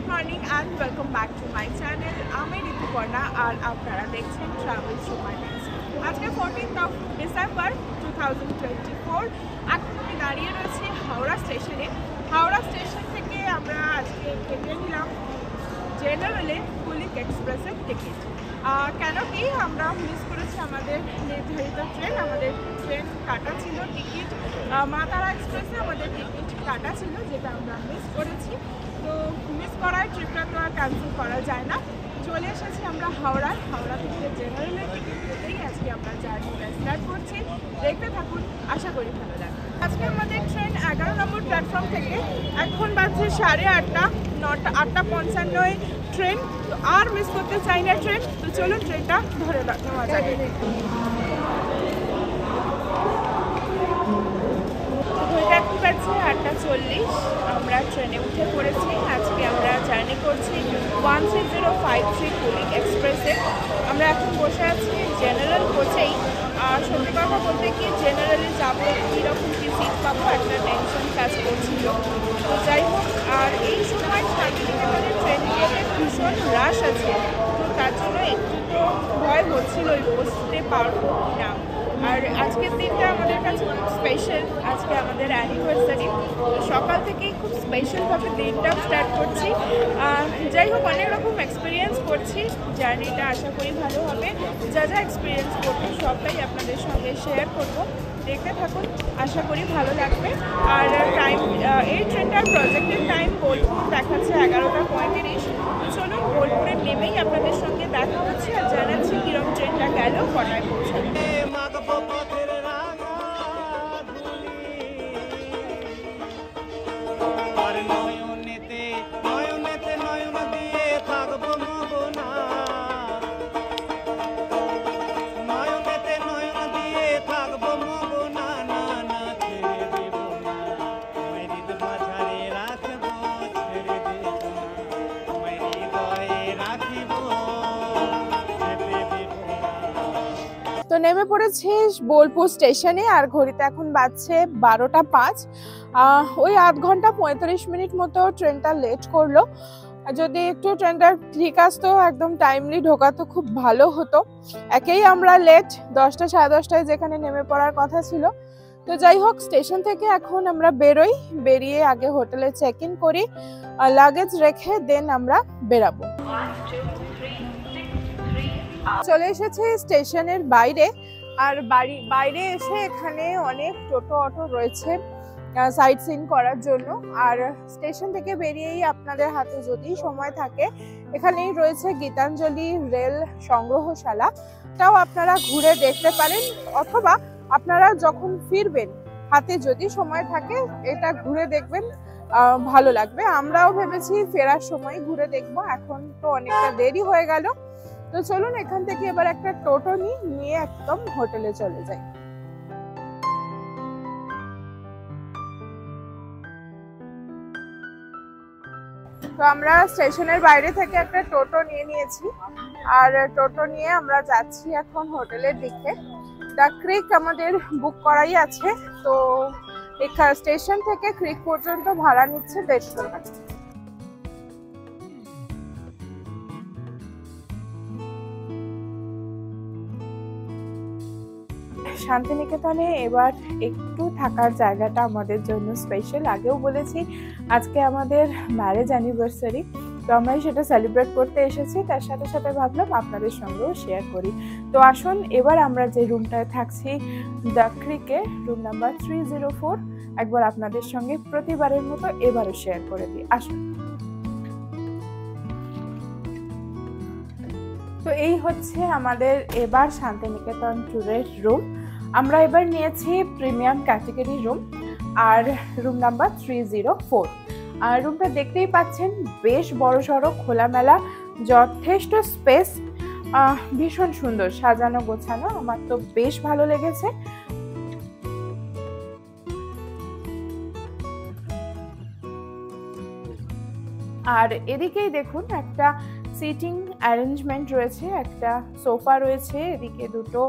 morning and welcome back to my channel. আমি ঋতুপর্ণা আর আপনারা দেখছেন ট্রাভেল থ্রু মাই ডেজ। আজকে 14th of December 2024। এখন আমি দাঁড়িয়ে রয়েছি হাওড়া স্টেশনে। হাওড়া স্টেশন থেকে আমরা আজকে কেটে নিলাম জেনারেলে কুলিক এক্সপ্রেসের টিকিট। কেন কি আমরা মিস করেছি আমাদের নির্ধারিত ট্রেন। আমাদের ট্রেন কাটা ছিল, টিকিট মা তারা এক্সপ্রেসে আমাদের টিকিট কাটা ছিল, যেটা আমরা মিস করেছি। তো মিস করার ট্রিপটা তো আর ক্যান্সেল করা যায় না। চলে এসেছি আমরা হাওড়ায়। হাওড়া থেকে জেনারেলের টিকিট পেতেই আজকে আমরা জার্নিটা স্টার্ট করছি। দেখতে থাকুন, আশা করি ভালো লাগবে। আজকে আমাদের ট্রেন 11 নম্বর প্ল্যাটফর্ম থেকে। এখন বাজছে 8:30, 8:55 ট্রেন। তো আর মিস করতে চাই না ট্রেন। তো চলুন ট্রেনটা ধরে নেওয়া যাবে। এখন বাজছে 8:40। আমরা ট্রেনে উঠে পড়েছি। আজকে আমরা জার্নি করছি 13053 কুলিক এক্সপ্রেসে। আমরা এখন বসে আছি জেনারেল কোচেই। আর সত্যি কথা বলতে কি, জেনারেলে যাবো, কীরকম কী সিট পাবো, একটা টেনশন কাজ করছিল। তো যাই হোক, আর এই সময় শান্তিনিকেতনের ট্রেনগুলোতে ভীষণ রাশ আছে। তো তার জন্য একটু তো ভয় হচ্ছিল বসতে পারবো কি না। আর আজকের দিনটা আমাদের কাছে খুব স্পেশাল। আজকে আমাদের অ্যানিভার্সারি। তো সকাল থেকেই খুব স্পেশালভাবে দিনটা স্টার্ট করছি। যাই হোক, অনেক রকম এক্সপিরিয়েন্স করছি। জার্নিটা আশা করি ভালো হবে। যা যা এক্সপিরিয়েন্স করবো সবটাই আপনাদের সঙ্গে শেয়ার করব। দেখতে থাকুন, আশা করি ভালো লাগবে। আর টাইম, এই ট্রেনটার প্রজেক্টের টাইম বোলপুর দেখাচ্ছে 11:35। তো চলুন, বোলপুরে নেমেই আপনাদের সঙ্গে দেখা হচ্ছে আর জানাচ্ছি কীরকম ট্রেনটা গেল, কটায় পৌঁছালো। তো নেমে পড়েছি বোলপুর স্টেশনে। আর ঘড়িতে এখন বাজছে 12:05। ওই 8 ঘন্টা 35 মিনিট মতো ট্রেনটা লেট করলো। যদি একটু ট্রেনটা ঠিক আসতো, একদম টাইমলি ঢোকাতো, খুব ভালো হতো। একেই আমরা লেট, 10টা সাড়ে 10টায় যেখানে নেমে পড়ার কথা ছিল। তো যাই হোক, স্টেশন থেকে এখন আমরা বেরোই। বেরিয়ে আগে হোটেলে চেক ইন করি, লাগেজ রেখে দেন আমরা বেরাবো। চলে এসেছে স্টেশনের বাইরে। আর বাইরে এসে এখানে অনেক টোটো অটো রয়েছে সাইট সিন করার জন্য। আর স্টেশন থেকে বেরিয়েই আপনাদের হাতে যদি সময় থাকে, এখানেই রয়েছে গীতাঞ্জলি রেল সংগ্রহশালা। তাও আপনারা ঘুরে দেখতে পারেন, অথবা আপনারা যখন ফিরবেন হাতে যদি সময় থাকে এটা ঘুরে দেখবেন, ভালো লাগবে। আমরাও ভেবেছি ফেরার সময় ঘুরে দেখবো। এখন তো অনেকটা দেরি হয়ে গেল। তো চলুন এখান থেকে এবার একটা টোটো নিয়ে একদম হোটেলে চলে যাই। তো আমরা স্টেশনের বাইরে থেকে একটা টোটো নিয়ে নিয়েছি। আর টোটো নিয়ে আমরা যাচ্ছি এখন হোটেলের দিকে। দ্য ক্রিক আমাদের বুক করাই আছে। তো স্টেশন থেকে ক্রিক পর্যন্ত ভাড়া নিচ্ছে 150 টাকা। শান্তিনিকেতনে এবার একটু থাকার জায়গাটা আমাদের জন্য স্পেশাল। আগেও বলেছি আজকে আমাদের ম্যারেজ অ্যানিভার্সারি। তো আমরা সেটা সেলিব্রেট করতে এসেছি, তার সাথে সাথে ভাবলাম আপনাদের সঙ্গেও শেয়ার করি। তো আসুন, এবার আমরা যে রুমটায় থাকছি দ্য ক্রিকে, রুম নাম্বার 304, একবার আপনাদের সঙ্গে প্রতিবারের মতো এবারও শেয়ার করে দিই। আসুন। তো এই হচ্ছে আমাদের এবার শান্তিনিকেতন ট্যুরের রুম। আমরা এবার নিয়েছি প্রিমিয়াম ক্যাটাগরি রুম, আর রুম নাম্বার 304। আর রুমটা দেখতেই পাচ্ছেন, বেশ বড় সড়ো, খোলামেলা, যথেষ্ট স্পেস, ভীষণ সুন্দর সাজানো গোছানো। আমার তো বেশ ভালো লেগেছে। আর এদিকেই দেখুন, একটা সিটিং অ্যারেঞ্জমেন্ট রয়েছে, একটা সোফা রয়েছে, এদিকে দুটো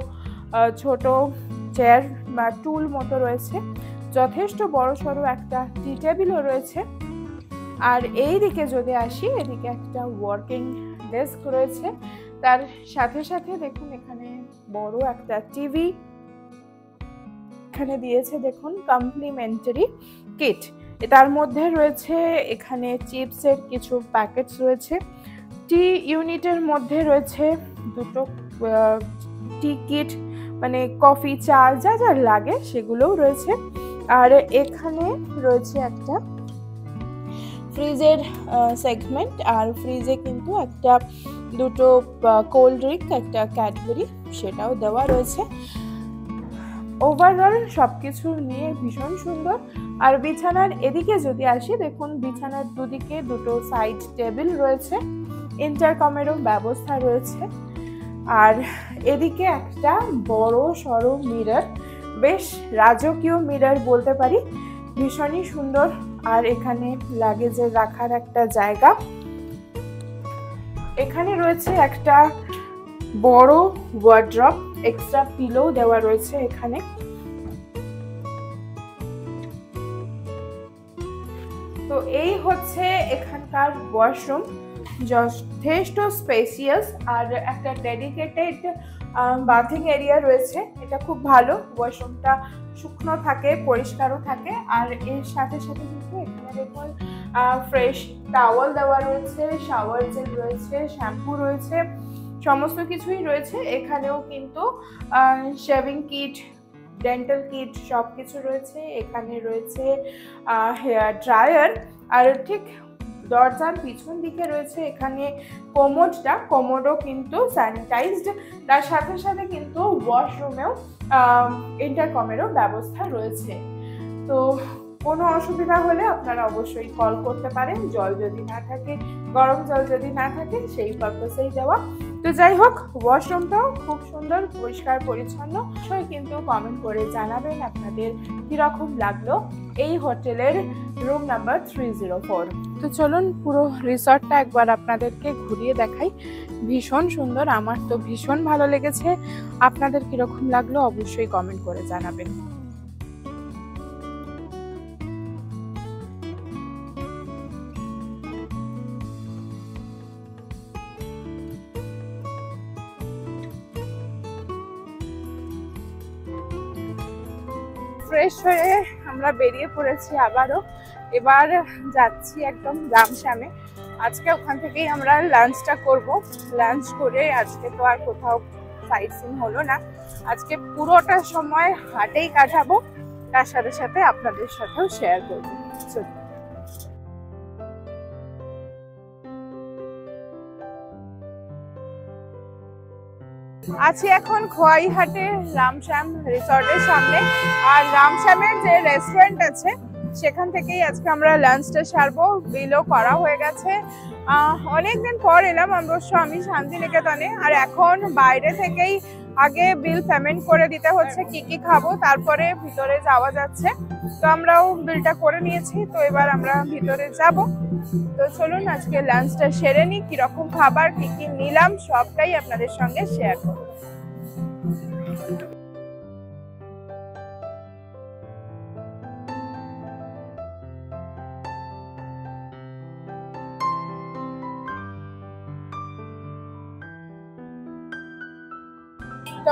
ছোট চেয়ার বা টুল মতো রয়েছে, যথেষ্ট বড় সড়ো একটা টি টেবিলও রয়েছে। আর এই দিকে যদি আসি, এদিকে একটা ওয়ার্কিং ডেস্ক রয়েছে, তার সাথে সাথে দেখুন এখানে বড় একটা টিভি এখানে দিয়েছে, দেখুন কমপ্লিমেন্টারি কিট। তার মধ্যে রয়েছে এখানে চিপসের কিছু প্যাকেটস রয়েছে, টি ইউনিটের মধ্যে রয়েছে দুটো টি কিট, মানে কফি চা যা যা লাগে সেগুলোও রয়েছে। আর এখানে রয়েছে একটা ফ্রিজের সেগমেন্ট, আর ফ্রিজে কিন্তু একটা দুটো কোল্ড ড্রিঙ্ক, একটা ক্যাডবেরি সেটাও দেওয়া রয়েছে। ওভারঅল সবকিছু নিয়ে ভীষণ সুন্দর। আর বিছানার এদিকে যদি আসি, দেখুন বিছানার দুদিকে দুটো সাইড টেবিল রয়েছে, ইন্টারকমেরও ব্যবস্থা রয়েছে। আর এদিকে একটা বড় সড়ো মিরর, বেশ রাজকীয় মিরর বলতে পারি, ভীষণই সুন্দর। আর এখানে লাগেজের রাখার একটা জায়গা, এখানে রয়েছে একটা বড় ওয়ার্ড্রপ, এক্সট্রা পিলো দেওয়া রয়েছে এখানে। তো এই হচ্ছে এখানকার ওয়াশরুম, যথেষ্ট স্পেসিয়াস, আর একটা ডেডিকেটেড বাথিং এরিয়া রয়েছে। এটা খুব ভালো, ওয়াশরুমটা শুকনো থাকে, পরিষ্কারও থাকে। আর এর সাথে সাথে কিন্তু এখানে দেখুন ফ্রেশ টাওয়াল দেওয়া রয়েছে, শাওয়ার জেল রয়েছে, শ্যাম্পু রয়েছে, সমস্ত কিছুই রয়েছে। এখানেও কিন্তু শেভিং কিট, ডেন্টাল কিট সব কিছু রয়েছে। এখানে রয়েছে হেয়ার ড্রায়ার, আর ঠিক দরজার পিছন দিকে রয়েছে এখানে কোমোডও কিন্তু স্যানিটাইজড। তার সাথে সাথে কিন্তু ওয়াশরুমেও ইন্টারকমেরও ব্যবস্থা রয়েছে। তো কোনো অসুবিধা হলে আপনারা অবশ্যই কল করতে পারেন। জল যদি না থাকে, গরম জল যদি না থাকে, সেই পারপাসেই দেওয়া। তো যাই হোক, ওয়াশরুমটাও খুব সুন্দর, পরিষ্কার পরিচ্ছন্ন। অবশ্যই কিন্তু কমেন্ট করে জানাবেন আপনাদের কিরকম লাগলো এই হোটেলের রুম নাম্বার 304। তো চলুন পুরো রিসর্টটা একবার আপনাদেরকে ঘুরিয়ে দেখাই। ভীষণ সুন্দর, আমার তো ভীষণ ভালো লেগেছে। আপনাদের কিরকম লাগলো অবশ্যই কমেন্ট করে জানাবেন। ফ্রেশ হয়ে আমরা বেরিয়ে পড়েছি আবারও। এবার যাচ্ছি একদম রামশ্যামে। আজকে ওখান থেকেই আমরা লাঞ্চটা করব। লাঞ্চ করে আজকে তো আর কোথাও সাইট সিন হলো না, আজকে পুরোটা সময় হাটেই কাটাবো, তার সাথে সাথে আপনাদের সাথেও শেয়ার করবো। আছি এখন খোয়াইহাটে রামশ্যাম রিসর্টের সামনে। আর রামশ্যামের যে রেস্টুরেন্ট আছে সেখান থেকেই আজকে আমরা লাঞ্চটা সারবো। বিলও করা হয়ে গেছে। অনেকদিন পর এলাম অবশ্য আমি শান্তিনিকেতনে, আর এখন বাইরে থেকেই আগে বিল পেমেন্ট করে দিতে হচ্ছে কি কি খাবো, তারপরে ভিতরে যাওয়া যাচ্ছে। তো আমরাও বিলটা করে নিয়েছি, তো এবার আমরা ভিতরে যাব। তো চলুন আজকে লাঞ্চটা সেরে নিই, কিরকম খাবার কি কি নিলাম সবটাই আপনাদের সঙ্গে শেয়ার করব।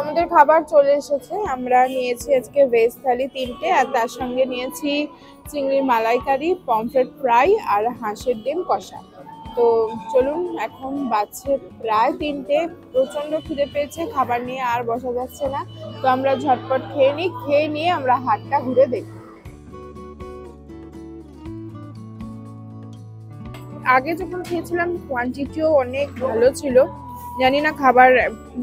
আমাদের খাবার চলে এসেছে। আমরা নিয়েছি আজকে ভেজ থালি 3টে, আর তার সঙ্গে নিয়েছি চিংড়ির মালাইকারি, পমফ্রেট ফ্রাই আর হাঁসের ডিম কষা। তো চলুন, এখন বাজছে প্রায় 3টে, প্রচন্ড খিদে পেয়েছে, খাবার নিয়ে আর বসা যাচ্ছে না। তো আমরা ঝটপট খেয়ে নিই, খেয়ে নিয়ে আমরা হাটটা ঘুরে দেখি। আগে যখন খেয়েছিলাম কোয়ান্টিটিও অনেক ভালো ছিল, জানি না খাবার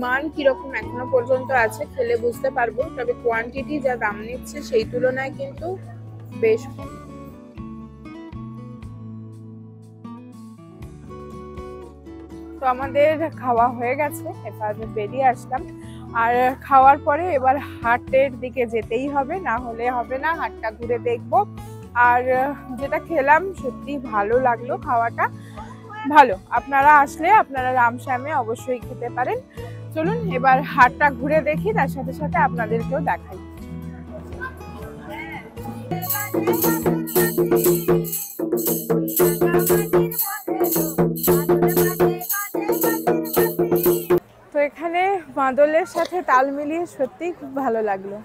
মান কিরকম এখনো পর্যন্ত আছে, খেলে বুঝতে পারবো। তবে কোয়ান্টিটি যা দাম নিচ্ছে সেই তুলনায় কিন্তু বেশ কম। তো আমাদের খাওয়া হয়ে গেছে, এবার বেরিয়ে আসলাম। আর খাওয়ার পরে এবার হাটের দিকে যেতেই হবে, না হলে হবে না, হাটটা ঘুরে দেখবো। আর যেটা খেলাম সত্যি ভালো লাগলো, খাওয়াটা ভালো। আপনারা আসলে আপনারা রামশ্যামে অবশ্যই খেতে পারেন। চলুন এবার হাটটা ঘুরে দেখি, তার সাথে সাথে আপনাদেরকেও দেখাই। ওয়েদারের সাথে তাল মিলিয়ে সত্যিই খুব ভালো লাগলো।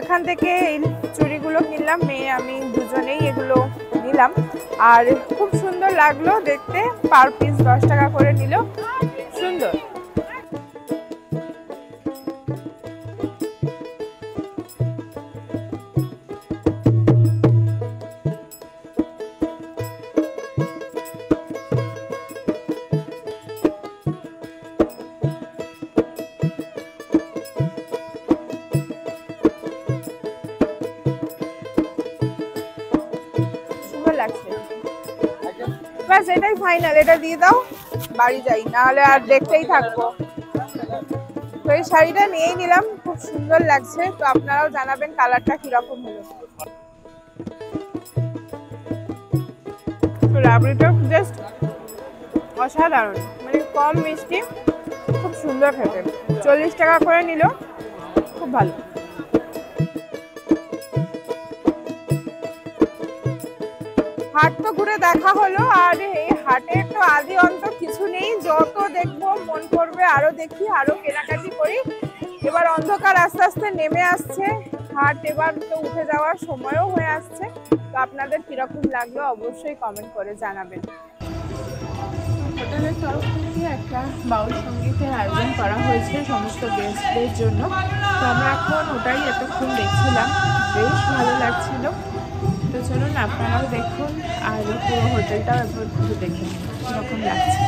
এখান থেকে এই চুড়িগুলো কিনলাম, মেয়ে আমি দুজনেই এগুলো নিলাম। আর খুব সুন্দর লাগলো দেখতে, পার পিস 10 টাকা করে নিল, সুন্দর। ব্যাস এটাই ফাইনাল, এটা দিয়ে দাও, বাড়ি যাই, নাহলে আর দেখতেই থাকবো। তো এই শাড়িটা নিয়েই নিলাম, খুব সুন্দর লাগছে। তো আপনারাও জানাবেন কালারটা কিরকম হলো। রাবড়িটা জাস্ট অসাধারণ, মানে কম মিষ্টি, খুব সুন্দর খেতে। 40 টাকা করে নিল, খুব ভালো। হাট তো ঘুরে দেখা হলো, আর এই হাটের তো আদি অন্ত কিছু নেই, যত দেখবো মন করবে আরো দেখি, আরো কেনাকাটি করি। এবার অন্ধকার আস্তে আস্তে নেমে আসছে, হাট এবার তো উঠে যাওয়ার সময়ও হয়ে আসছে। তো আপনাদের কিরকম লাগলো অবশ্যই কমেন্ট করে জানাবেন। হোটেলের তরফ থেকে একটা বাউল সঙ্গীতের আয়োজন করা হয়েছে সমস্ত গেস্টদের জন্য। তো আমরা এখন ওটাই এতক্ষণ দেখছিলাম, বেশ ভালো লাগছিল। তো চলুন আপনারাও দেখুন, আর পুরো হোটেলটাও একবার ঘুরে দেখুন কীরকম লাগছে।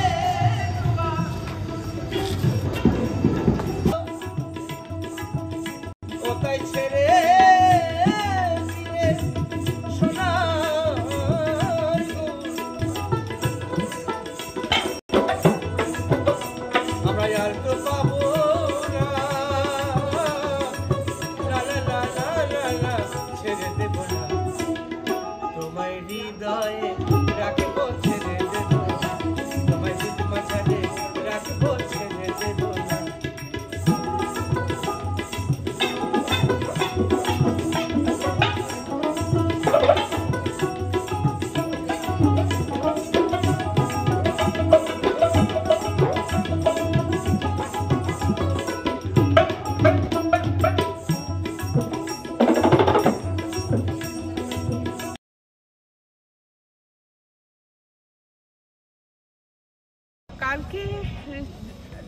কালকে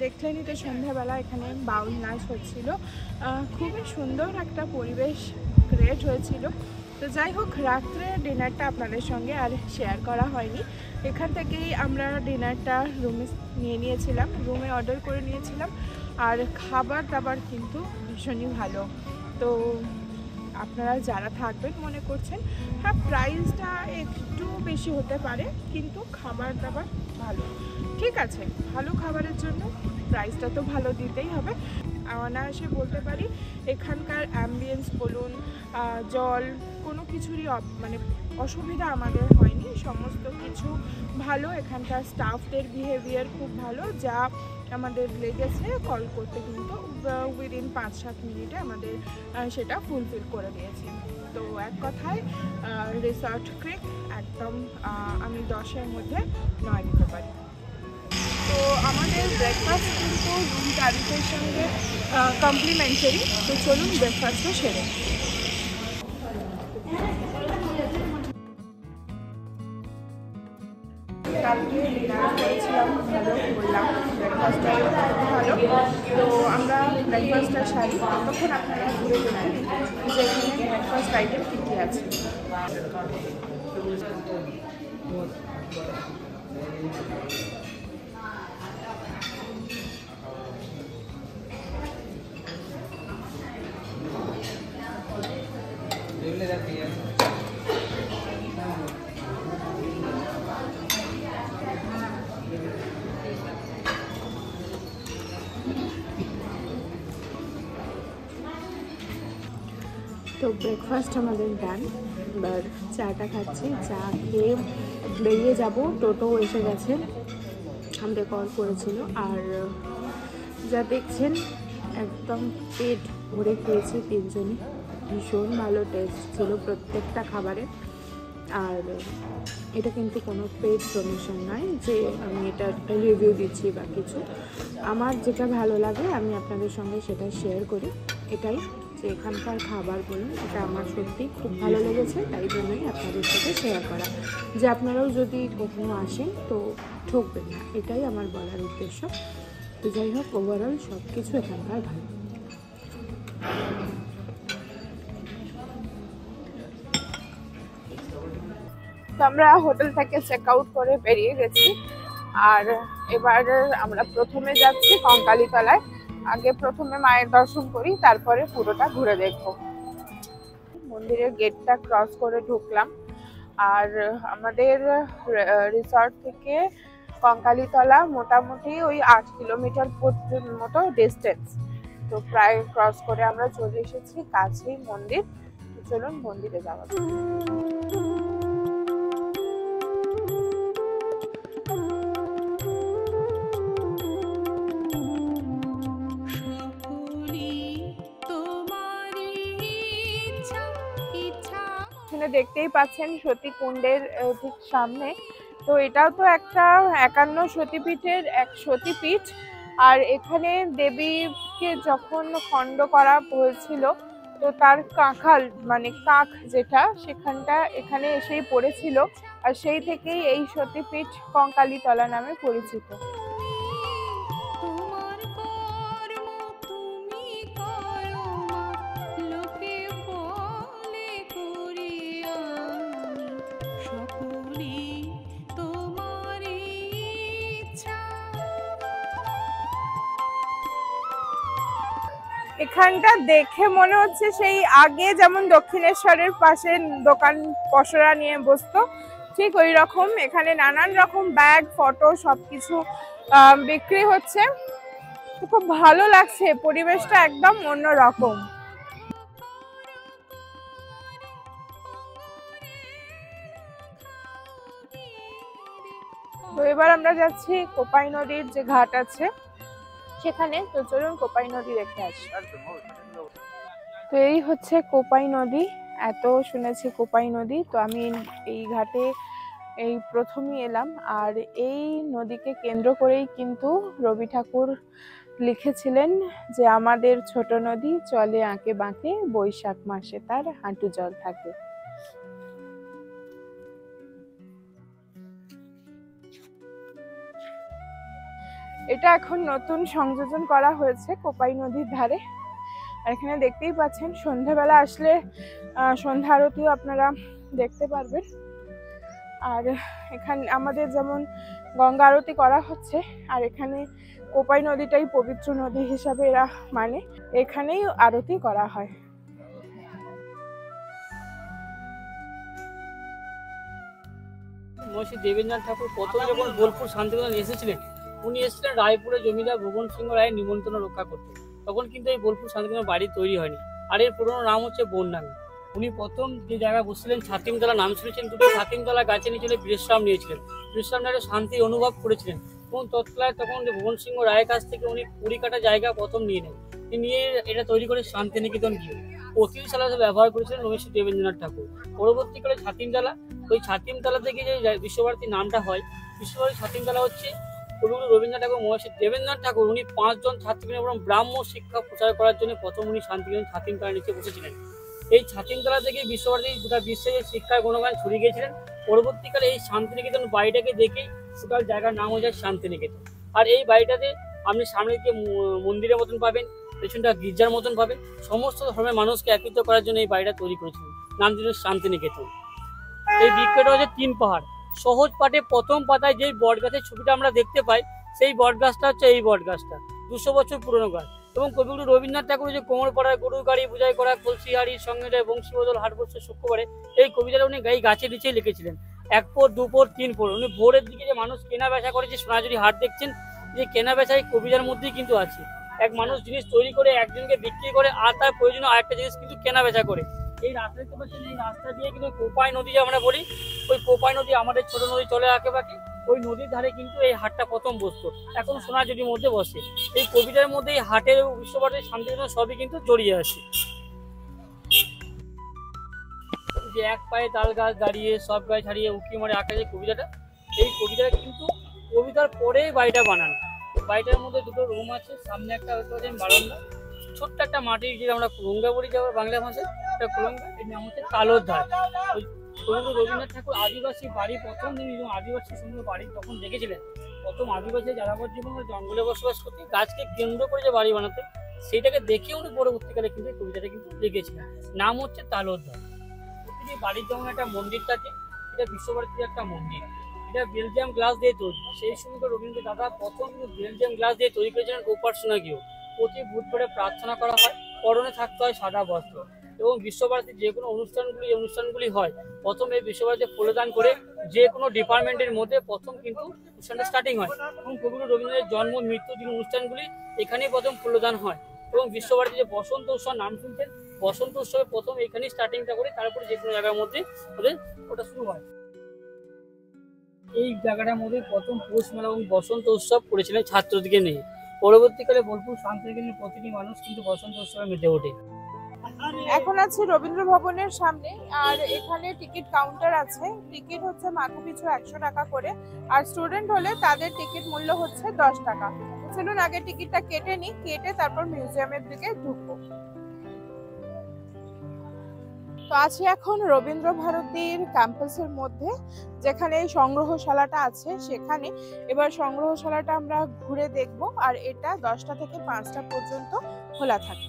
দেখলেনই তো সন্ধ্যাবেলা এখানে বাউল নাচ হচ্ছিল, খুবই সুন্দর একটা পরিবেশ ক্রিয়েট হয়েছিল। তো যাই হোক, রাত্রে ডিনারটা আপনাদের সঙ্গে আর শেয়ার করা হয়নি। এখান থেকেই আমরা ডিনারটা রুমে নিয়ে নিয়েছিলাম, রুমে অর্ডার করে নিয়েছিলাম। আর খাবার দাবার কিন্তু ভীষণই ভালো। তো আপনারা যারা থাকবেন মনে করছেন, হ্যাঁ প্রাইসটা একটু বেশি হতে পারে, কিন্তু খাবার দাবার ভালো, ঠিক আছে। ভালো খাবারের জন্য প্রাইসটা তো ভালো দিতেই হবে। অনায়াসে বলতে পারি এখানকার অ্যাম্বিয়েন্স বলুন, জল, কোনো কিছুরই মানে অসুবিধা আমাদের হয়নি, সমস্ত কিছু ভালো। এখানকার স্টাফদের বিহেভিয়ার খুব ভালো, যা আমাদের লেগেছে কল করতে কিন্তু উইদিন 5-7 মিনিটে আমাদের সেটা ফুলফিল করে দিয়েছে। তো এক কথায় রিসর্ট ক্রিক একদম আমি 10-এর মধ্যে 9 দিতে পারি। তো আমাদের ব্রেকফাস্ট কিন্তু রুম ট্যারিফের সঙ্গে কমপ্লিমেন্টারি। তো চলুন ব্রেকফাস্টটা সেরে। কালকে ডিনার করেছিলাম, ভালো বললাম, ব্রেকফাস্টটা ভালো। তো আমরা ব্রেকফাস্টটা সারি, তখন আপনারা ঘুরে দেবেন যে এখানে ব্রেকফাস্ট আইটেম কী কী আছে। তো ব্রেকফাস্ট আমাদের ডান, এবার চাটা খাচ্ছি। চা খেয়ে বেরিয়ে যাব, টোটো এসে গেছে, আমাদের কল করেছিল। আর যা দেখছেন একদম পেট ভরে খেয়েছি তিনজনই, ভীষণ ভালো টেস্ট ছিল প্রত্যেকটা খাবারে। আর এটা কিন্তু কোনো পেড প্রমোশন নয় যে আমি এটা রিভিউ দিচ্ছি বা কিছু, আমার যেটা ভালো লাগে আমি আপনাদের সঙ্গে সেটা শেয়ার করি। এটাই যে এখানকার খাবার বলুন, এটা আমার সত্যি খুব ভালো লেগেছে, তাই জন্যই আপনাদের সাথে শেয়ার করা, যে আপনারাও যদি কখনো আসেন তো ঠকবেন না, এটাই আমার বলার উদ্দেশ্য। তো যাই হোক, ওভারঅল সব কিছু এখানকার ভালো। তো আমরা হোটেল থেকে চেক আউট করে বেরিয়ে গেছি, আর এবার আমরা প্রথমে যাচ্ছি কঙ্কালীতলায়। আগে প্রথমে মায়ের দর্শন করি, তারপরে পুরোটা ঘুরে দেখব। মন্দিরের গেটটা ক্রস করে ঢুকলাম, আর আমাদের রিসর্ট থেকে কঙ্কালীতলা মোটামুটি ওই 8 কিলোমিটার মতো ডিস্টেন্স। তো প্রায় ক্রস করে আমরা চলে এসেছি, কাছেই মন্দির। তো চলুন মন্দিরে যাওয়া যাক। দেখতেই পাচ্ছেন সতী কুণ্ডের ঠিক সামনে। তো এটাও তো একটা 51 সতীপীঠের এক সতীপীঠ, আর এখানে দেবীকে যখন খণ্ড করা হয়েছিল তো তার কাঁখাল মানে কাঁখ যেটা সেখানটা এখানে এসেই পড়েছিল, আর সেই থেকেই এই সতীপীঠ কঙ্কালীতলা নামে পরিচিত। এখানটা দেখে মনে হচ্ছে সেই আগে যেমন দক্ষিণেশ্বরের পাশে দোকান পসরা নিয়ে বসতো, ঠিক ওই রকম এখানে নানান রকম ব্যাগ, ফটো সবকিছু বিক্রি হচ্ছে। খুব ভালো লাগছে, পরিবেশটা একদম অন্যরকম। তো এবার আমরা যাচ্ছি কোপাই নদীর যে ঘাট আছে সেখানে। তো চলুন কোপাই নদী দেখে আসি। তো এই হচ্ছে কোপাই নদী, এত শুনেছি কোপাই নদী, তো আমি এই ঘাটে এই প্রথমই এলাম। আর এই নদীকে কেন্দ্র করেই কিন্তু রবি ঠাকুর লিখেছিলেন যে আমাদের ছোট নদী চলে আঁকে বাঁকে, বৈশাখ মাসে তার হাঁটু জল থাকে। এটা এখন নতুন সংযোজন করা হয়েছে কোপাই নদীর ধারে। আর এখানে দেখতেই পাচ্ছেন সন্ধ্যাবেলা আসলে সন্ধ্যা আরতিও আপনারা দেখতে পারবেন। আর এখানে আমাদের যেমন গঙ্গা আরতি করা হচ্ছে, আর এখানে কোপাই নদীটাই পবিত্র নদী হিসাবে এরা মানে, এখানেই আরতি করা হয়। মহর্ষি দেবেন্দ্রনাথ ঠাকুর প্রথম যখন বোলপুর শান্তিনিকেতন এসেছিলেন, উনি এসেছিলেন রায়পুরে জমিদার ভুবন সিংহ রায়ের নিমন্ত্রণ রক্ষা করতে। তখন কিন্তু এই বোলপুর শান্তিনিকেতন বাড়ি তৈরি হয়নি, আর এর পুরোনো নাম হচ্ছে বনডাঙ্গা। উনি প্রথম যে জায়গায় বসছিলেন ছাতিমতলা নাম শুনেছেন, দুটো ছাতিমতলা গাছে নিচে বিশ্রাম নিয়েছিলেন, বিশ্রাম নিয়ে শান্তি অনুভব করেছিলেন। এবং তৎকালে তখন ভুবন সিংহ রায়ের কাছ থেকে উনি 20 কাঠা জায়গা প্রথম নিয়ে নেন, নিয়ে এটা তৈরি করে শান্তিনিকেতন গিয়ে 25 সালে ব্যবহার করেছিলেন মহর্ষি দেবেন্দ্রনাথ ঠাকুর। পরবর্তীকালে ছাতিমতলা, ওই ছাতিমতলা থেকে যে বিশ্বভারতী নামটা হয়, বিশ্বভারতী ছাতিমতলা হচ্ছে কবিগুরু রবীন্দ্রনাথ ঠাকুর মহর্ষি দেবেন্দ্রনাথ ঠাকুর উনি 5 জন ছাত্রীকে এবং ব্রাহ্ম শিক্ষা প্রচার করার জন্য প্রথম উনি শান্তিনিকেতন ছাতিমতলার নিচে বসেছিলেন। এই ছাতিমতলা থেকে বিশ্বভারতী গোটা বিশ্বে শিক্ষার গুণগান ছড়িয়ে গিয়েছিলেন। পরবর্তীকালে এই শান্তিনিকেতন বাড়িটাকে দেখেই টোটাল জায়গার নাম হয়ে যায় শান্তিনিকেতন। আর এই বাড়িটাতে আপনি সামনে দিকে মন্দিরের মতন পাবেন, পেছনটা গির্জার মতন পাবেন। সমস্ত ধর্মের মানুষকে একত্রিত করার জন্য এই বাড়িটা তৈরি করেছিলেন, নাম দিল শান্তিনিকেতন। এই বৃক্ষটা হচ্ছে 3 পাহাড়। সহজ পাঠে প্রথম পাতায় যেই বট গাছের ছবিটা আমরা দেখতে পাই, সেই বট গাছটা হচ্ছে এই বট গাছটা, 200 বছর পুরনো গাছ। এবং কবিগুরু রবীন্দ্রনাথ ঠাকুর যে কোমর পাড়ায় গরু গাড়ি বোঝাই করা কলসি হাড়ির সঙ্গে বংশীবদল হাটবর্ষ শুক্রবারে, এই কবিতাটা উনি এই গাছের নিচেই লিখেছিলেন। 1 পোর 2 পোর 3 পোর। উনি ভোরের দিকে যে মানুষ কেনা বেচা করে, যে সোনাঝুরি হাট দেখছেন, যে কেনা বেচা এই কবিতার মধ্যেই কিন্তু আছে। এক মানুষ জিনিস তৈরি করে একজনকে বিক্রি করে, আর তার প্রয়োজনীয় আরেকটা জিনিস কিন্তু কেনা বেচা করে। এই রাস্তা দেখতে পাচ্ছেন, এই রাস্তা দিয়ে কিন্তু কোপাই নদী যে আমরা বলি, ওই কোপাই নদী আমাদের ছোট নদী চলে আঁকেবাঁকে, ওই নদীর ধারে কিন্তু এই হাটটা প্রথম বসতো, এখন সোনাঝুরির মধ্যে বসে। এই কবিতার মধ্যে এই হাটের বিশ্বভারতী শান্তিনিকেতন সবই কিন্তু জড়িয়ে আছে। যে এক পায়ে তাল গাছ দাঁড়িয়ে সব গাছ ছাড়িয়ে উঁকি মারে আঁকা যে কবিতাটা, এই কবিতাটা কিন্তু কবিতার পরেই বাড়িটা বানানো। বাড়িটার মধ্যে দুটো রুম আছে, সামনে একটা বারান্দা, ছোট্ট একটা মাটির যে আমরা কুলঙ্গা বলি যে বাংলা ভাষায়, একটা কুলঙ্গা, এর নাম হচ্ছে কালোর ধার। ওই রবীন্দ্রনাথ ঠাকুর আদিবাসী বাড়ি প্রথম দিন আদিবাসী সুন্দর বাড়ি তখন দেখেছিলেন, প্রথম আদিবাসী যাযাবর জীবন জঙ্গলে বসবাস করতে গাছকে কেন্দ্র করে যে বাড়ি বানাতে, সেইটাকে দেখে উনি পরবর্তীকালে কিন্তু কবিতাটা কিন্তু লিখেছিলেন। নাম হচ্ছে তালোর ধার। প্রতিটি বাড়ির যেমন একটা মন্দির থাকে, এটা বিশ্বভারতীর একটা মন্দির, এটা বেলজিয়াম গ্লাস দিয়ে তৈরি। সেই সময় রবীন্দ্র দাদা প্রথম বেলজিয়াম গ্লাস দিয়ে তৈরি করেছিলেন উপাসনা গৃহ। প্রতি বুধবারে প্রার্থনা করা হয়, পরনে থাকতে হয় সাদা বস্ত্র, এবং বিশ্বভারতীর যে কোনো অনুষ্ঠানগুলি হয়, প্রথম এই বিশ্বভারতীতে ফুলদান করে যে কোনো ডিপার্টমেন্টের মধ্যে প্রথম কিন্তু অনুষ্ঠানটা স্টার্টিং হয়, এবং কবিগুরু রবীন্দ্রনাথের জন্ম মৃত্যু দিন অনুষ্ঠানগুলি এখানেই প্রথম ফুলদান হয়। এবং বিশ্বভারতী যে বসন্ত উৎসব নাম শুনছেন, বসন্ত উৎসবে প্রথম এখানেই স্টার্টিংটা করে, তারপরে যে কোনো জায়গার মধ্যে ওদের ওটা শুরু হয়। এই জায়গাটার মধ্যে প্রথম পৌষ মেলা এবং বসন্ত উৎসব করেছিলেন ছাত্রদিকে নিয়ে। পরবর্তীকালে বোলপুর শান্তিনিকেতনের প্রতিটি মানুষ কিন্তু বসন্ত উৎসবে মেতে ওঠে। এখন আছে রবীন্দ্র ভবনের সামনে, আর এখানে টিকিট কাউন্টার আছে। টিকিট হচ্ছে মাথা পিছু 100 টাকা করে, আর স্টুডেন্ট হলে তাদের টিকিট মূল্য হচ্ছে 10 টাকা। চলুন আগে টিকিটটা কেটে নিই, কেটে তারপর মিউজিয়ামের দিকে ঢুকবো। তো আছি এখন রবীন্দ্র ভারতীর ক্যাম্পাসের মধ্যে, যেখানে সংগ্রহশালাটা আছে সেখানে। এবার সংগ্রহশালাটা আমরা ঘুরে দেখব, আর এটা 10টা থেকে 5টা পর্যন্ত খোলা থাকে।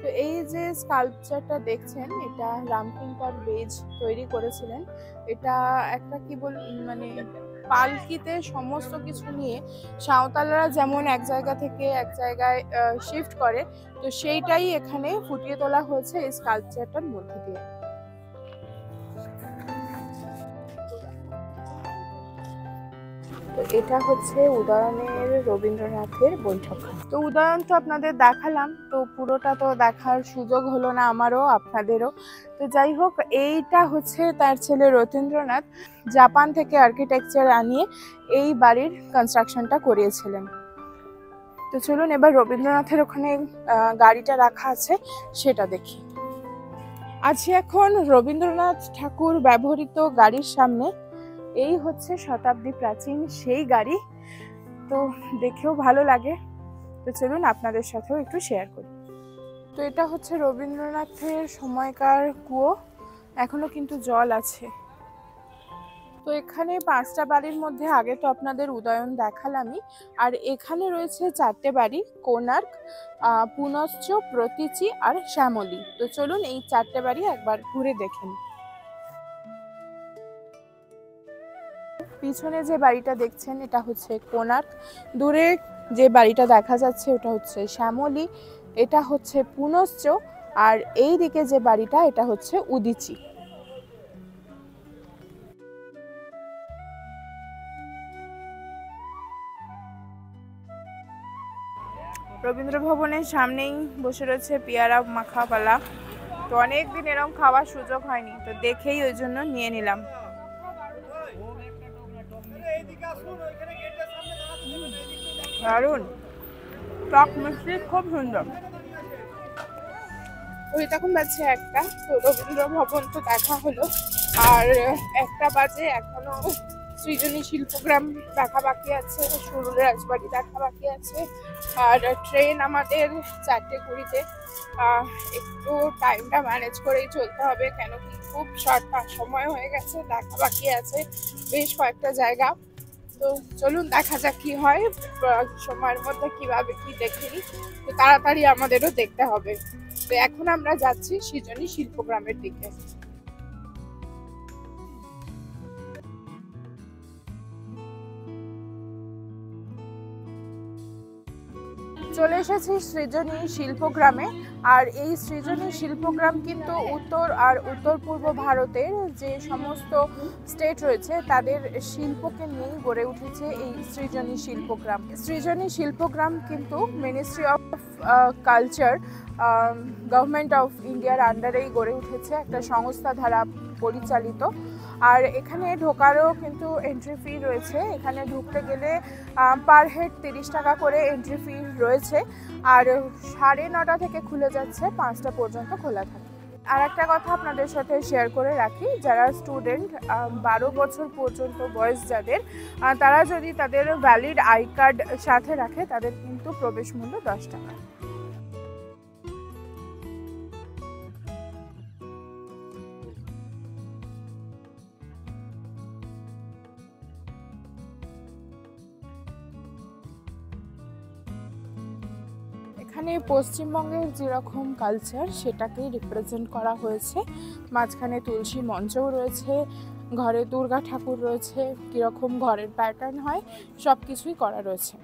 তো এই যে স্কাল্পচারটা দেখছেন, এটা রামকিঙ্কর বেজ তৈরি করেছিলেন। এটা একটা কি মানে পালকিতে সমস্ত কিছু নিয়ে সাঁওতালরা যেমন এক জায়গা থেকে এক জায়গায় শিফট করে, তো সেইটাই এখানে ফুটিয়ে তোলা হয়েছে এই স্কাল্পচারটার মধ্যে দিয়ে। তো এটা হচ্ছে উদয়নের রবীন্দ্রনাথের বৈঠকখানা। তো উদয়ন তো আপনাদের দেখালাম, তো পুরোটা তো দেখার সুযোগ হলো না আমারও আপনাদেরও। তো যাই হোক, এইটা হচ্ছে তার ছেলে রতীন্দ্রনাথ জাপান থেকে আর্কিটেকচার আনিয়ে এই বাড়ির কনস্ট্রাকশনটা করিয়েছিলেন। তো চলুন এবার রবীন্দ্রনাথের ওখানে গাড়িটা রাখা আছে সেটা দেখি। আছি এখন রবীন্দ্রনাথ ঠাকুর ব্যবহৃত গাড়ির সামনে। এই হচ্ছে শতাব্দী প্রাচীন সেই গাড়ি, তো দেখেও ভালো লাগে। তো চলুন আপনাদের সাথেও একটু শেয়ার করি। তো এটা হচ্ছে রবীন্দ্রনাথের সময়কার কুয়ো, এখনো কিন্তু জল আছে। তো এখানে 5টা বাড়ির মধ্যে আগে তো আপনাদের উদয়ন দেখালামই, আর এখানে রয়েছে 4টে বাড়ি, কোণার্ক, পুনশ্চ, প্রতীচী আর শ্যামলী। তো চলুন এই 4টে বাড়ি একবার ঘুরে দেখেন। পিছনে যে বাড়িটা দেখছেন এটা হচ্ছে কোণার্ক, দূরে যে বাড়িটা দেখা যাচ্ছে ওটা হচ্ছে শ্যামলী, এটা হচ্ছে পুনশ্চ, আর এই দিকে যে বাড়িটা এটা হচ্ছে উদিচি। রবীন্দ্র ভবনের সামনেই বসে রয়েছে পেয়ারা মাখাপালা। তো অনেকদিন এরকম খাওয়ার সুযোগ হয়নি, তো দেখেই ওই জন্য নিয়ে নিলাম। দারুন, টক মিষ্টি, খুব সুন্দর। ওই তখন বাজছে 1টা। তো রবীন্দ্র ভবন তো দেখা হলো, আর 1টা বাজে এখনো সৃজনী শিল্পগ্রাম দেখা বাকি আছে, সুরুল রাজবাড়ি দেখা বাকি আছে, আর ট্রেন আমাদের 4:20-তে। একটু টাইমটা ম্যানেজ করেই চলতে হবে, কেন কি খুব শর্ট সময় হয়ে গেছে, দেখা বাকি আছে বেশ কয়েকটা জায়গা। তো চলুন দেখা যাক কি হয়, সময়ের মধ্যে কিভাবে কি দেখিনি, তো তাড়াতাড়ি আমাদেরও দেখতে হবে। তো এখন আমরা যাচ্ছি সৃজনী শিল্পগ্রামের দিকে। চলে এসেছি সৃজনী শিল্পগ্রামে। আর এই সৃজনী শিল্পগ্রাম কিন্তু উত্তর পূর্ব ভারতের যে সমস্ত স্টেট রয়েছে তাদের শিল্পকে নিয়ে গড়ে উঠেছে এই সৃজনী শিল্পগ্রাম। সৃজনী শিল্পগ্রাম কিন্তু ministry of culture government of ইন্ডিয়ার আন্ডারেই গড়ে উঠেছে, একটা সংস্থা দ্বারা পরিচালিত। আর এখানে ঢোকারও কিন্তু এন্ট্রি ফি রয়েছে। এখানে ঢুকতে গেলে পার হেড 30 টাকা করে এন্ট্রি ফি রয়েছে। আর 9:30 থেকে খুলে যাচ্ছে, 5টা পর্যন্ত খোলা থাকে। আর একটা কথা আপনাদের সাথে শেয়ার করে রাখি, যারা স্টুডেন্ট 12 বছর পর্যন্ত বয়স যাদের, তারা যদি তাদের ভ্যালিড আই কার্ড সাথে রাখে তাদের কিন্তু প্রবেশ মূল্য 10 টাকা। এখানে পশ্চিমবঙ্গের যেরকম কালচার সেটাকেই রিপ্রেজেন্ট করা হয়েছে। মাঝখানে তুলসী মঞ্চও রয়েছে, ঘরে দুর্গা ঠাকুর রয়েছে, কীরকম ঘরের প্যাটার্ন হয় সব কিছুই করা রয়েছে।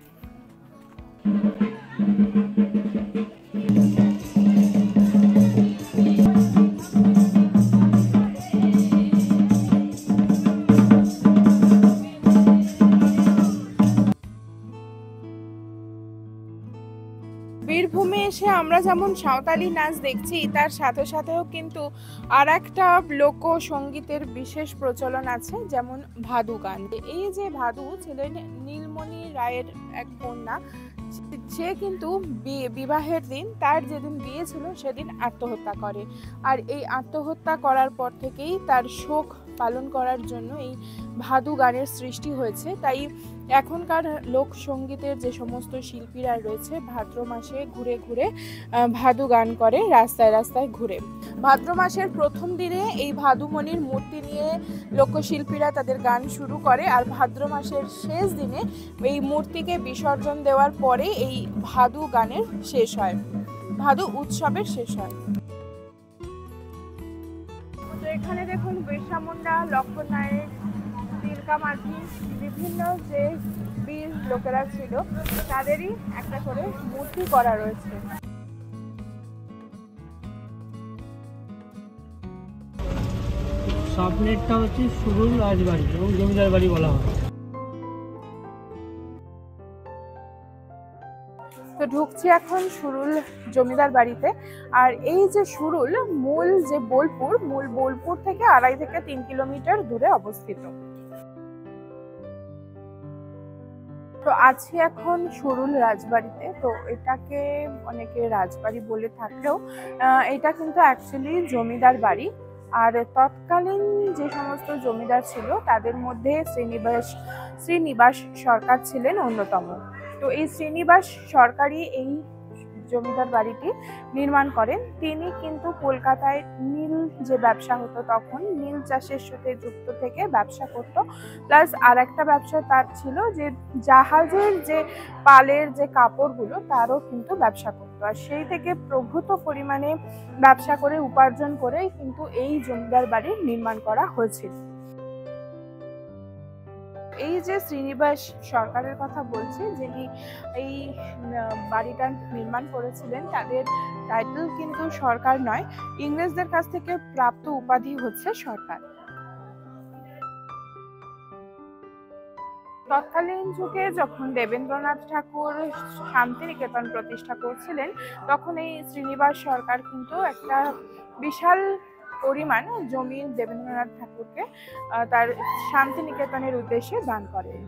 বীরভূমে এসে আমরা যেমন সাঁওতালি নাচ দেখছি, তার সাথে সাথেও কিন্তু আর একটা লোকসঙ্গীতের বিশেষ প্রচলন আছে, যেমন ভাদু গান। এই যে ভাদু ছিলেন নীলমণি রায়ের এক কন্যা। সে কিন্তু বিবাহের দিন, তার যেদিন বিয়ে ছিল সেদিন আত্মহত্যা করে। আর এই আত্মহত্যা করার পর থেকেই তার শোক পালন করার জন্য এই ভাদু গানের সৃষ্টি হয়েছে। তাই এখনকার লোকসঙ্গীতের যে সমস্ত শিল্পীরা রয়েছে ভাদ্র মাসে ঘুরে ঘুরে ভাদু গান করে, রাস্তায় রাস্তায় ঘুরে। ভাদ্র মাসের প্রথম দিনে এই ভাদুমণির মূর্তি নিয়ে লোকশিল্পীরা তাদের গান শুরু করে। আর ভাদ্র মাসের শেষ দিনে এই মূর্তিকে বিসর্জন দেওয়ার পরে এই ভাদু গানের শেষ হয়, ভাদু উৎসবের শেষ হয়। তো এখানে দেখুন বিরসা মুন্ডা, লক্ষ্মণ নায়ক, তিলকা মাঝি, বিভিন্ন যে বীর লোকেরা ছিল তাদেরই একটা করে মূর্তি করা রয়েছে। সামনেরটা হচ্ছে সুরুল রাজবাড়ি এবং জমিদার বাড়ি বলা হয়। তো ঢুকছি এখন সুরুল জমিদার বাড়িতে। আর এই যে সুরুল মূল বোলপুর থেকে 2.5 থেকে 3 কিলোমিটার দূরে অবস্থিত। তো আছি এখন সুরুল রাজবাড়িতে। তো এটাকে অনেকে রাজবাড়ি বলে থাকলেও এটা কিন্তু অ্যাকচুয়ালি জমিদার বাড়ি। আর তৎকালীন যে সমস্ত জমিদার ছিল তাদের মধ্যে শ্রীনিবাস সরকার ছিলেন অন্যতম। তো এই শ্রীনিবাস সরকারই এই জমিদার বাড়িটি নির্মাণ করেন। তিনি কিন্তু কলকাতায় নীল যে ব্যবসা হতো, তখন নীল চাষের সাথে যুক্ত থেকে ব্যবসা করতো। প্লাস আর একটা ব্যবসা তার ছিল যে জাহাজের যে পালের যে কাপড়গুলো তারও কিন্তু ব্যবসা করতো। আর সেই থেকে প্রভূত পরিমাণে ব্যবসা করে উপার্জন করেই কিন্তু এই জমিদার বাড়ির নির্মাণ করা হয়েছিল। এই যে শ্রীনিবাস সরকারের কথা বলছি, যিনি এই বাড়িটা নির্মাণ করেছিলেন, তাদের টাইটেল কিন্তু সরকার নয়, ইংরেজদের কাছ থেকে প্রাপ্ত উপাধি হচ্ছে সরকার। তৎকালীন যুগে যখন দেবেন্দ্রনাথ ঠাকুর শান্তিনিকেতন প্রতিষ্ঠা করছিলেন, তখন এই শ্রীনিবাস সরকার কিন্তু একটা বিশাল পরিমাণ জমি দেবেন্দ্রনাথ ঠাকুরকে তার শান্তিনিকেতনের উদ্দেশ্যে দান করেন।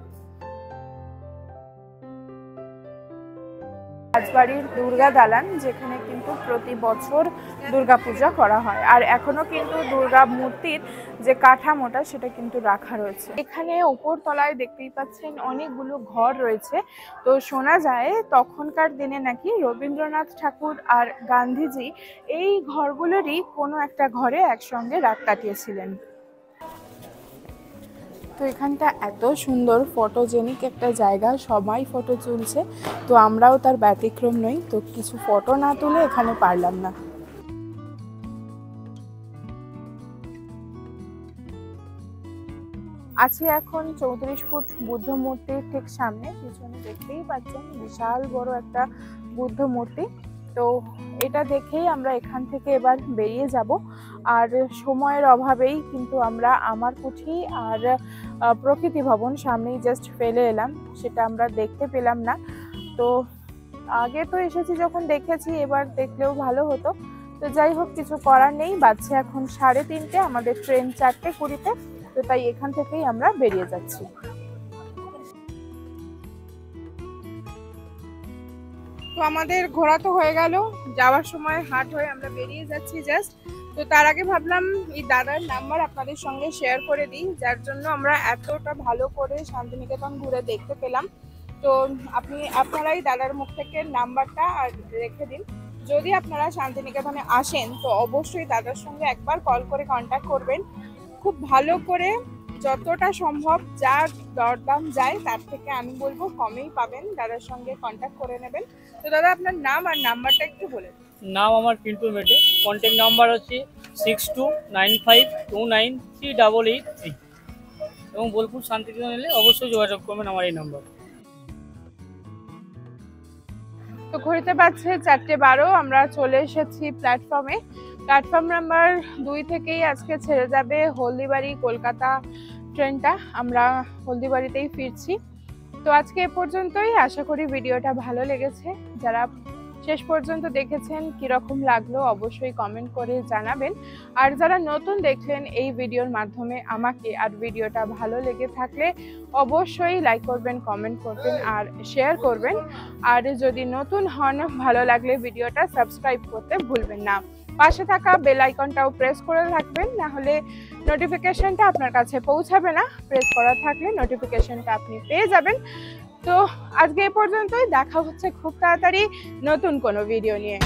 রাজবাড়ির দুর্গা দালান, যেখানে কিন্তু প্রতি বছর দুর্গা পূজা করা হয়। আর এখনো কিন্তু দুর্গা মূর্তির যে কাঠামোটা সেটা কিন্তু রাখা রয়েছে। এখানে উপর তলায় দেখতেই পাচ্ছেন অনেকগুলো ঘর রয়েছে। তো শোনা যায় তখনকার দিনে নাকি রবীন্দ্রনাথ ঠাকুর আর গান্ধীজি এই ঘরগুলোরই কোনো একটা ঘরে একসঙ্গে রাত কাটিয়েছিলেন। তো এখানটা এত সুন্দর ফটোজেনিক একটা জায়গা, সবাই ফটো তুলছে, তো আমরাও তার ব্যতিক্রম নই। তো কিছু ফটো না তুলে এখানে পারলাম না। আছি এখন 34 ফুট বুদ্ধ মূর্তির ঠিক সামনে। পিছনে দেখতেই পাচ্ছেন বিশাল বড় একটা বুদ্ধ মূর্তি। তো এটা দেখেই আমরা এখান থেকে এবার বেরিয়ে যাব। আর সময়ের অভাবেই কিন্তু আমরা আমার কুঠি আর প্রকৃতি ভবন সামনেই জাস্ট ফেলে এলাম, সেটা আমরা দেখতে পেলাম না। তো আগে তো এসেছি যখন দেখেছি, এবার দেখলেও ভালো হতো। তো যাই হোক, কিছু করার নেই। বাজছে এখন 3:30, আমাদের ট্রেন 4:20-তে। তো তাই এখান থেকেই আমরা বেরিয়ে যাচ্ছি। তো আমাদের ঘোরা তো হয়ে গেল, যাওয়ার সময় হাট হয়ে আমরা বেরিয়ে যাচ্ছি জাস্ট। তো তার আগে ভাবলাম এই দাদার নাম্বার আপনাদের সঙ্গে শেয়ার করে দিই, যার জন্য আমরা এতটা ভালো করে শান্তিনিকেতন ঘুরে দেখতে পেলাম। তো আপনারাই দাদার মুখ থেকে নাম্বারটা আর রেখে দিন। যদি আপনারা শান্তিনিকেতনে আসেন তো অবশ্যই দাদার সঙ্গে একবার কল করে কন্ট্যাক্ট করবেন। খুব ভালো করে যতটা সম্ভব যা দরদাম যায় তার থেকে আমি বলবো কমেই পাবেন, দাদার সঙ্গে কন্ট্যাক্ট করে নেবেন। তো দাদা, আপনার নাম আর নাম্বারটা একটু বলে দিন। নাম আমার পিন্টু মেটে, কন্ট্যাক্ট নাম্বার হচ্ছে 6295293883 এবং বোলপুর শান্তিনিকেতন এলে অবশ্যই যোগাযোগ করবেন আমার এই নাম্বার। তো ঘুরতে পারছে 4:12, আমরা চলে এসেছি প্ল্যাটফর্মে। প্ল্যাটফর্ম নাম্বার 2 থেকেই আজকে ছেড়ে যাবে হলদিবাড়ি কলকাতা ট্রেনটা। আমরা হলদিবাড়িতেই ফিরছি। তো আজকে এ পর্যন্তই, আশা করি ভিডিওটা ভালো লেগেছে। যারা শেষ পর্যন্ত দেখেছেন কিরকম লাগলো অবশ্যই কমেন্ট করে জানাবেন। আর যারা নতুন দেখলেন এই ভিডিওর মাধ্যমে আমাকে, আর ভিডিওটা ভালো লেগে থাকলে অবশ্যই লাইক করবেন, কমেন্ট করবেন আর শেয়ার করবেন। আর যদি নতুন হন, ভালো লাগলে ভিডিওটা সাবস্ক্রাইব করতে ভুলবেন না। পাশে থাকা বেল আইকনটাও প্রেস করে রাখবেন, না হলে নোটিফিকেশনটা আপনার কাছে পৌঁছাবে না। প্রেস করা থাকলে নোটিফিকেশনটা আপনি পেয়ে যাবেন। তো আজকে এ পর্যন্তই, দেখা হচ্ছে খুব তাড়াতাড়ি নতুন কোনো ভিডিও নিয়ে।